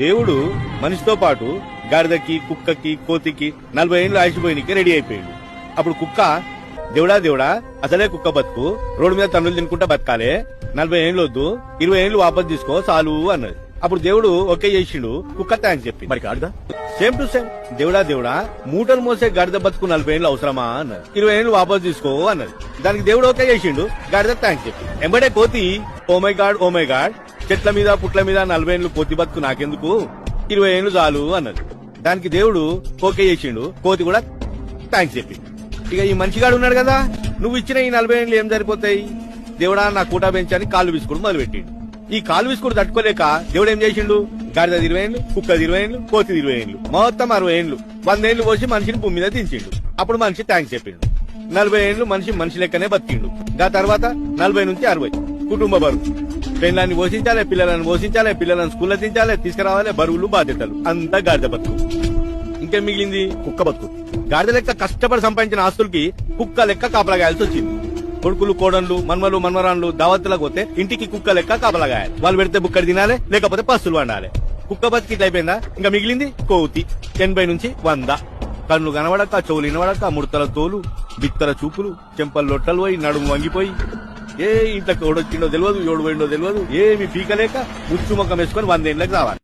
దేవుడు మనిషితో పాటు గాడిదకి, కుక్కకి, కోతికి 40 ఏళ్ళు ఆయుషిపోయినకి రెడీ అయిపోయాడు. అప్పుడు కుక్క, దేవుడా దేవుడా అసలే కుక్క బతుకు, రోడ్డు మీద తన్నులు తినుకుంటా బతకాలే, 40 ఏళ్ళు వద్దు, 20 ఏళ్ళు వాపస్ తీసుకో చాలు అన్నది. అప్పుడు దేవుడు ఓకే చేసిండు, కుక్క థ్యాంక్స్ చెప్పి. మరి గాడిద సేమ్ టు సేమ్, దేవుడా దేవుడా మూటలు మోసే గాడిద బతుకు 40 ఏళ్ళు అవసరమా అన్నది. 20 ఏళ్ళు వాపస్ తీసుకో అన్నది. దానికి దేవుడు ఓకే చేసిండు, గాడిద థ్యాంక్స్ చెప్పి. ఎంబడే కోతి, ఓ మై గాడ్ చెట్ల మీద పుట్ల మీద 40 ఏళ్ళు కోతి బతుకు నాకెందుకు, 20 ఏళ్ళు చాలు అన్నది. దానికి దేవుడు ఓకే చేసిండు, కోతి కూడా థ్యాంక్స్ చెప్పి. ఇక ఈ మనిషిగాడు ఉన్నాడు కదా, నువ్వు ఇచ్చిన ఈ 40 ఏళ్ళు ఏం సరిపోతాయి, దేవుడా నా కూటా పెంచని కాళ్ళు విసుకుడు మొదలు పెట్టిండు. ఈ కాళ్ళు విసుకుడు తట్టుకోలేక దేవుడు ఏం చేసిండు, గాడిద 20 ఏళ్ళు, కుక్క 20 ఏళ్ళు, కోతి 20 ఏళ్ళు, మొత్తం 60 ఏళ్ళు, 100 ఏళ్ళు పోసి మనిషిని భూమి మీద దించిండు. అప్పుడు మనిషి థ్యాంక్స్ చెప్పిండు. 40 ఏళ్ళు మనిషి లెక్కనే బతికిండు. దా తర్వాత 40 నుంచి 60 కుటుంబ బరువు, పెళ్ళాన్ని పోషించాలి, పిల్లలను పోషించాలి, పిల్లలను స్కూల్లో దించాలి, తీసుకురావాలి, బరువులు బాధ్యతలు, అంతా గాడిద బతుకు. ఇంకేం మిగిలింది, కుక్క బతుకు. గాడిద లెక్క కష్టపడి సంపాదించిన ఆస్తులకి కుక్క లెక్క కాపలాగాయాల్సి వచ్చింది. కొడుకులు, కోడన్లు, మన్మలు, మన్మరాన్లు దావత్తులకు పోతే ఇంటికి కుక్క లెక్క కాపలాగాయాలి. వాళ్ళు పెడితే బుక్కడి తినాలి, లేకపోతే పస్తులు వండాలి. కుక్క బతికి ఇట్లా అయిపోయిందా, ఇంకా మిగిలింది కోతి. 80 నుంచి 100. కన్ను కనబడక, చెవులు వినబడక, ముడతల తోలు, బిత్తర చూపులు, చెంపలు లొట్టలు పోయి, నడుము వంగిపోయి, ఏ ఇంట్లోకి ఎవడొచ్చిండో తెలియదు, ఎవడు పోయిండో తెలియదు, ఏమి పీకలేక ముచ్చు ముఖం వేసుకొని 100 ఏళ్ళకి రావాలి.